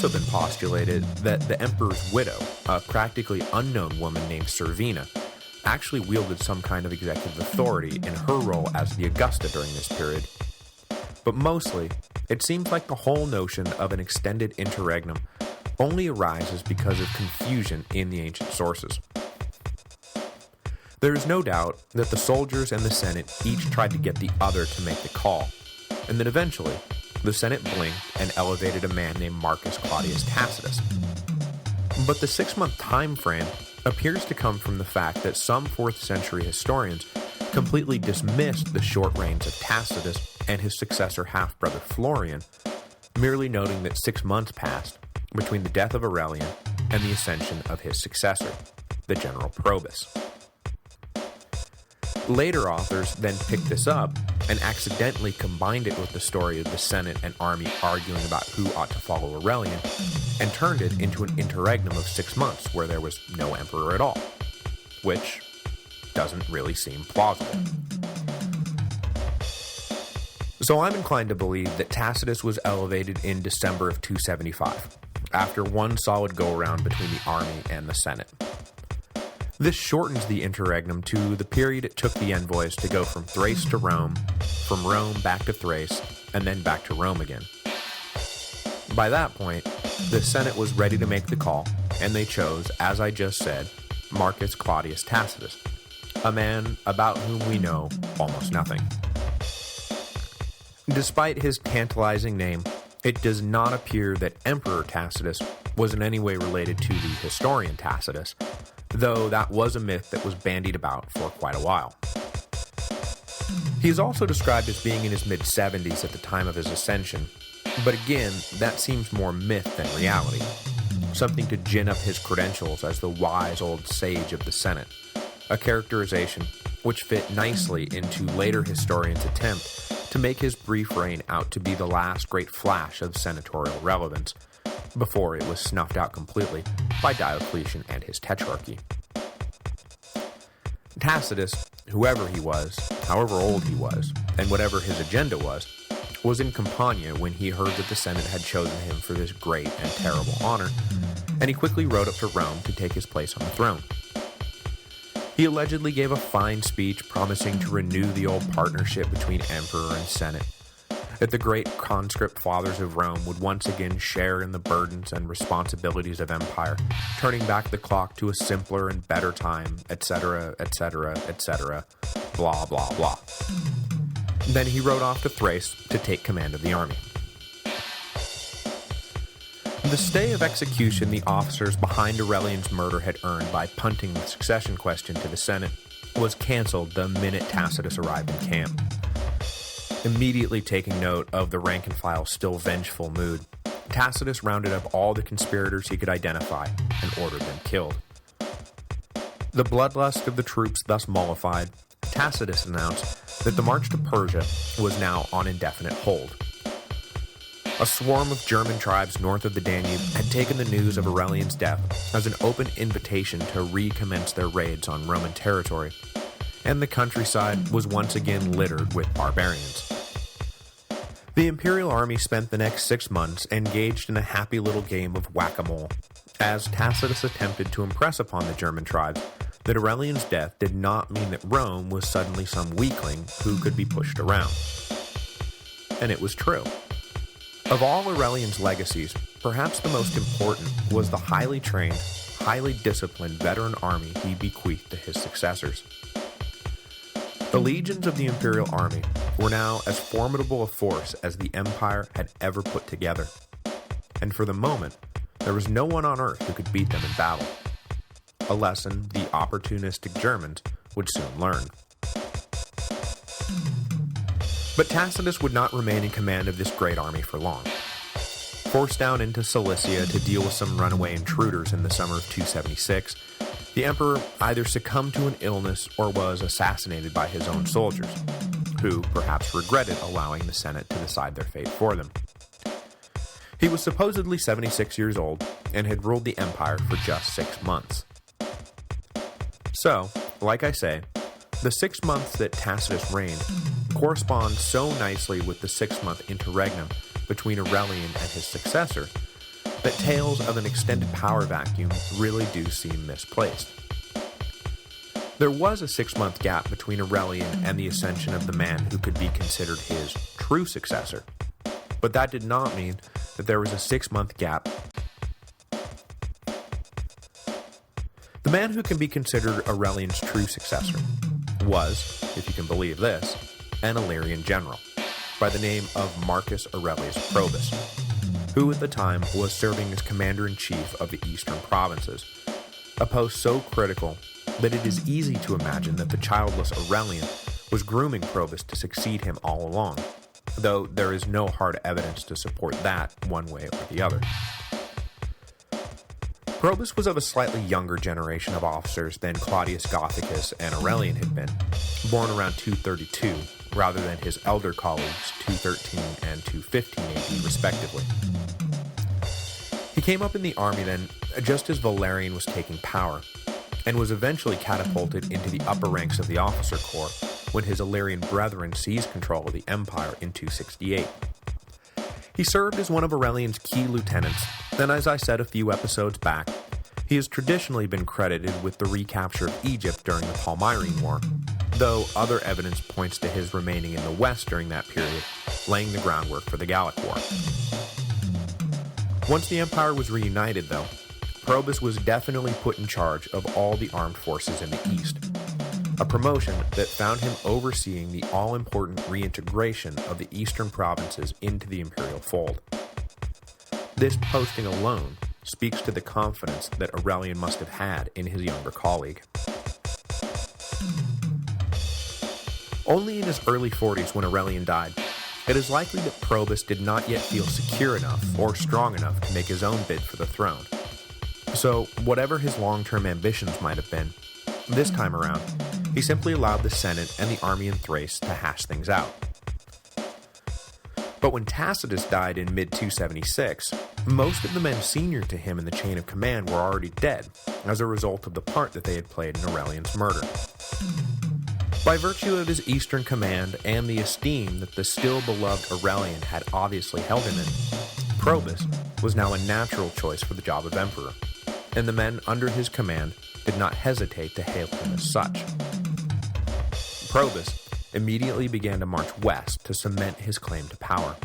also been postulated that the emperor's widow, a practically unknown woman named Servina, actually wielded some kind of executive authority in her role as the Augusta during this period. But mostly, it seems like the whole notion of an extended interregnum only arises because of confusion in the ancient sources. There is no doubt that the soldiers and the Senate each tried to get the other to make the call, and that eventually, the Senate blinked and elevated a man named Marcus Claudius Tacitus. But the 6-month time frame appears to come from the fact that some 4th century historians completely dismissed the short reigns of Tacitus and his successor half-brother Florian, merely noting that 6 months passed between the death of Aurelian and the ascension of his successor, the general Probus. Later authors then picked this up and accidentally combined it with the story of the Senate and army arguing about who ought to follow Aurelian, and turned it into an interregnum of 6 months where there was no emperor at all, which doesn't really seem plausible. So I'm inclined to believe that Tacitus was elevated in December of 275, after one solid go-around between the army and the Senate. This shortens the interregnum to the period it took the envoys to go from Thrace to Rome, from Rome back to Thrace, and then back to Rome again. By that point, the Senate was ready to make the call, and they chose, as I just said, Marcus Claudius Tacitus, a man about whom we know almost nothing. Despite his tantalizing name, it does not appear that Emperor Tacitus was in any way related to the historian Tacitus, though that was a myth that was bandied about for quite a while. He is also described as being in his mid-70s at the time of his ascension, but again, that seems more myth than reality, something to gin up his credentials as the wise old sage of the Senate, a characterization which fit nicely into later historians' attempt to make his brief reign out to be the last great flash of senatorial relevance, before it was snuffed out completely by Diocletian and his tetrarchy. Tacitus, whoever he was, however old he was, and whatever his agenda was in Campania when he heard that the Senate had chosen him for this great and terrible honor, and he quickly rode up to Rome to take his place on the throne. He allegedly gave a fine speech promising to renew the old partnership between emperor and Senate, that the great conscript fathers of Rome would once again share in the burdens and responsibilities of empire, turning back the clock to a simpler and better time, etc., etc., etc., blah, blah, blah. Then he rode off to Thrace to take command of the army. The stay of execution the officers behind Aurelian's murder had earned by punting the succession question to the Senate was cancelled the minute Tacitus arrived in camp. Immediately taking note of the rank-and-file still vengeful mood, Tacitus rounded up all the conspirators he could identify and ordered them killed. The bloodlust of the troops thus mollified, Tacitus announced that the march to Persia was now on indefinite hold. A swarm of German tribes north of the Danube had taken the news of Aurelian's death as an open invitation to recommence their raids on Roman territory, and the countryside was once again littered with barbarians. The imperial army spent the next 6 months engaged in a happy little game of whack-a-mole, as Tacitus attempted to impress upon the German tribes that Aurelian's death did not mean that Rome was suddenly some weakling who could be pushed around. And it was true. Of all Aurelian's legacies, perhaps the most important was the highly trained, highly disciplined veteran army he bequeathed to his successors. The legions of the imperial army were now as formidable a force as the empire had ever put together, and for the moment, there was no one on earth who could beat them in battle, a lesson the opportunistic Germans would soon learn. But Tacitus would not remain in command of this great army for long. Forced down into Cilicia to deal with some runaway intruders in the summer of 276, the emperor either succumbed to an illness or was assassinated by his own soldiers, who perhaps regretted allowing the Senate to decide their fate for them. He was supposedly 76 years old and had ruled the empire for just 6 months. So, like I say, the 6 months that Tacitus reigned correspond so nicely with the 6-month interregnum between Aurelian and his successor that tales of an extended power vacuum really do seem misplaced. There was a 6-month gap between Aurelian and the ascension of the man who could be considered his true successor, but that did not mean that there was a 6-month gap. The man who can be considered Aurelian's true successor was, if you can believe this, an Illyrian general by the name of Marcus Aurelius Probus, who at the time was serving as commander-in-chief of the eastern provinces, a post so critical that it is easy to imagine that the childless Aurelian was grooming Probus to succeed him all along, though there is no hard evidence to support that one way or the other. Probus was of a slightly younger generation of officers than Claudius Gothicus and Aurelian had been, born around 232, rather than his elder colleagues 213 and 215 AD respectively. He came up in the army then, just as Valerian was taking power, and was eventually catapulted into the upper ranks of the officer corps when his Illyrian brethren seized control of the empire in 268. He served as one of Aurelian's key lieutenants, and as I said a few episodes back, he has traditionally been credited with the recapture of Egypt during the Palmyrene War, though other evidence points to his remaining in the west during that period, laying the groundwork for the Gallic War. Once the empire was reunited, though, Probus was definitely put in charge of all the armed forces in the east, a promotion that found him overseeing the all-important reintegration of the eastern provinces into the imperial fold. This posting alone speaks to the confidence that Aurelian must have had in his younger colleague. Only in his early 40s when Aurelian died, it is likely that Probus did not yet feel secure enough or strong enough to make his own bid for the throne. So, whatever his long-term ambitions might have been, this time around, he simply allowed the Senate and the army in Thrace to hash things out. But when Tacitus died in mid-276, most of the men senior to him in the chain of command were already dead, as a result of the part that they had played in Aurelian's murder. By virtue of his eastern command and the esteem that the still-beloved Aurelian had obviously held him in, Probus was now a natural choice for the job of emperor, and the men under his command did not hesitate to hail him as such. Probus immediately began to march west to cement his claim to power.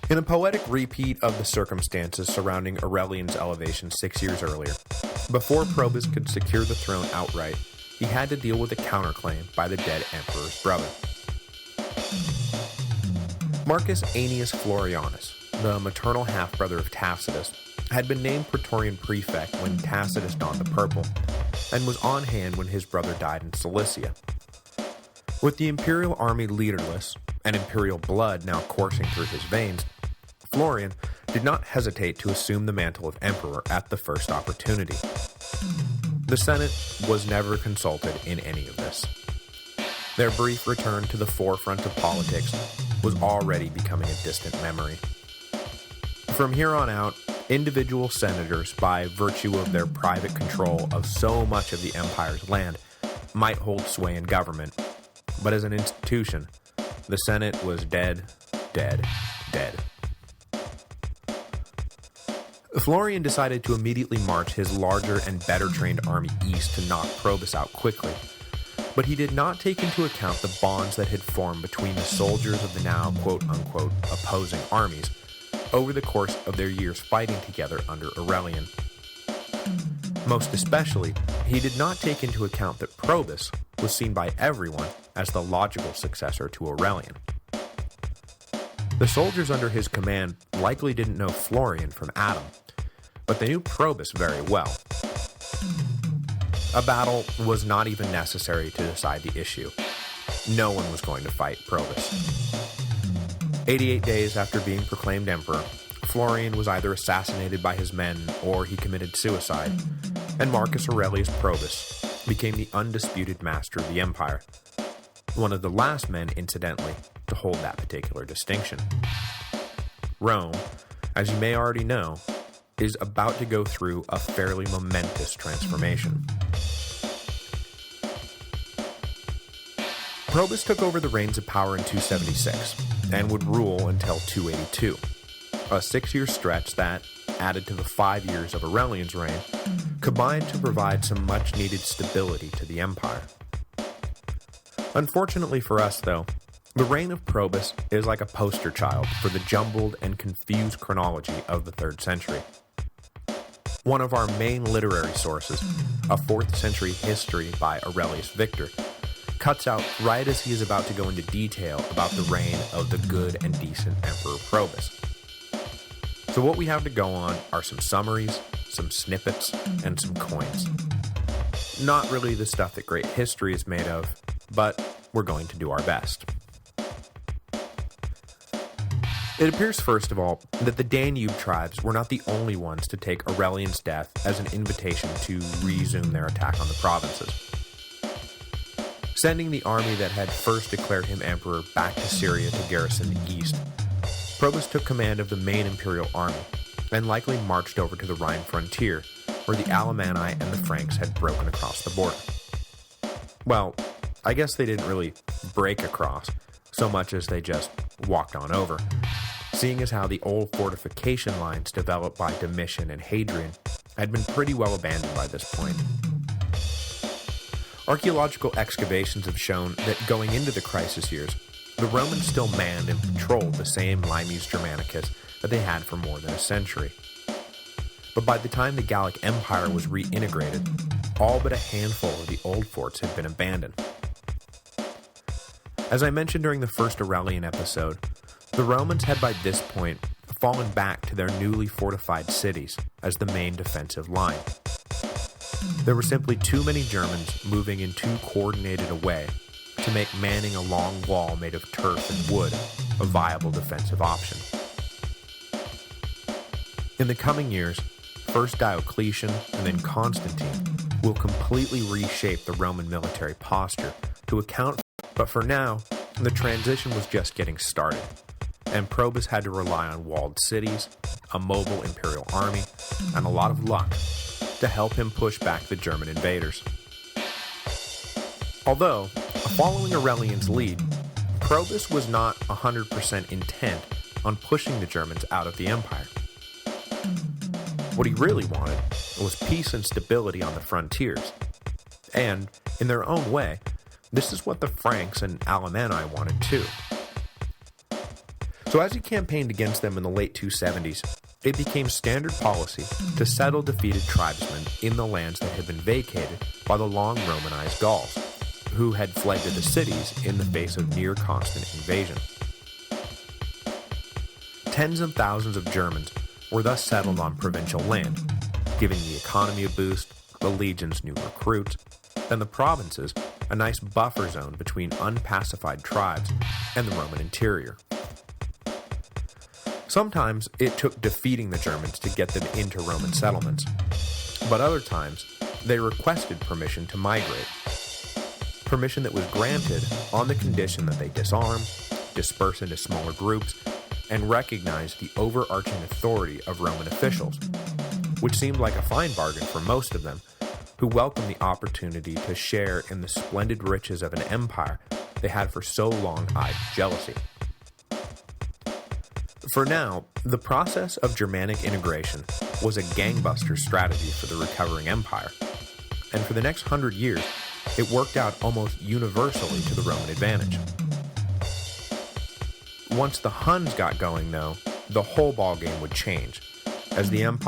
In a poetic repeat of the circumstances surrounding Aurelian's elevation 6 years earlier, before Probus could secure the throne outright, he had to deal with a counterclaim by the dead emperor's brother. Marcus Aeneas Florianus, the maternal half-brother of Tacitus, had been named Praetorian Prefect when Tacitus donned the purple, and was on hand when his brother died in Cilicia. With the imperial army leaderless, and imperial blood now coursing through his veins, Florian did not hesitate to assume the mantle of emperor at the first opportunity. The Senate was never consulted in any of this. Their brief return to the forefront of politics was already becoming a distant memory. From here on out, individual senators, by virtue of their private control of so much of the empire's land, might hold sway in government, but as an institution, the Senate was dead, dead, dead. Florian decided to immediately march his larger and better-trained army east to knock Probus out quickly, but he did not take into account the bonds that had formed between the soldiers of the now quote-unquote opposing armies over the course of their years fighting together under Aurelian. Most especially, he did not take into account that Probus was seen by everyone as the logical successor to Aurelian. The soldiers under his command likely didn't know Florian from Adam, but they knew Probus very well. A battle was not even necessary to decide the issue. No one was going to fight Probus. 88 days after being proclaimed emperor, Florian was either assassinated by his men or he committed suicide, and Marcus Aurelius Probus became the undisputed master of the empire, one of the last men, incidentally, to hold that particular distinction. Rome, as you may already know, is about to go through a fairly momentous transformation. Probus took over the reins of power in 276, and would rule until 282, a 6-year stretch that, added to the 5 years of Aurelian's reign, combined to provide some much-needed stability to the empire. Unfortunately for us, though, the reign of Probus is like a poster child for the jumbled and confused chronology of the 3rd century. One of our main literary sources, a 4th century history by Aurelius Victor, cuts out right as he is about to go into detail about the reign of the good and decent Emperor Probus. So what we have to go on are some summaries, some snippets, and some coins. Not really the stuff that great history is made of, but we're going to do our best. It appears, first of all, that the Danube tribes were not the only ones to take Aurelian's death as an invitation to resume their attack on the provinces. Sending the army that had first declared him emperor back to Syria to garrison the east, Probus took command of the main imperial army, and likely marched over to the Rhine frontier, where the Alemanni and the Franks had broken across the border. Well, I guess they didn't really break across, so much as they just walked on over, seeing as how the old fortification lines developed by Domitian and Hadrian had been pretty well abandoned by this point. Archaeological excavations have shown that going into the crisis years, the Romans still manned and patrolled the same Limes Germanicus that they had for more than a century. But by the time the Gallic Empire was reintegrated, all but a handful of the old forts had been abandoned. As I mentioned during the first Aurelian episode, the Romans had by this point fallen back to their newly fortified cities as the main defensive line. There were simply too many Germans moving in too coordinated a way to make manning a long wall made of turf and wood a viable defensive option. In the coming years, first Diocletian and then Constantine will completely reshape the Roman military posture to account for it, but for now, the transition was just getting started, and Probus had to rely on walled cities, a mobile imperial army, and a lot of luck to help him push back the German invaders. Although, following Aurelian's lead, Probus was not 100% intent on pushing the Germans out of the empire. What he really wanted was peace and stability on the frontiers, and, in their own way, this is what the Franks and Alemanni wanted too. So as he campaigned against them in the late 270s, it became standard policy to settle defeated tribesmen in the lands that had been vacated by the long Romanized Gauls, who had fled to the cities in the face of near-constant invasion. Tens of thousands of Germans were thus settled on provincial land, giving the economy a boost, the legions new recruits, and the provinces a nice buffer zone between unpacified tribes and the Roman interior. Sometimes it took defeating the Germans to get them into Roman settlements, but other times they requested permission to migrate. Permission that was granted on the condition that they disarm, disperse into smaller groups, and recognize the overarching authority of Roman officials, which seemed like a fine bargain for most of them, who welcomed the opportunity to share in the splendid riches of an empire they had for so long eyed jealousy. For now, the process of Germanic integration was a gangbuster strategy for the recovering empire, and for the next 100 years, it worked out almost universally to the Roman advantage. Once the Huns got going, though, the whole ballgame would change, as the empire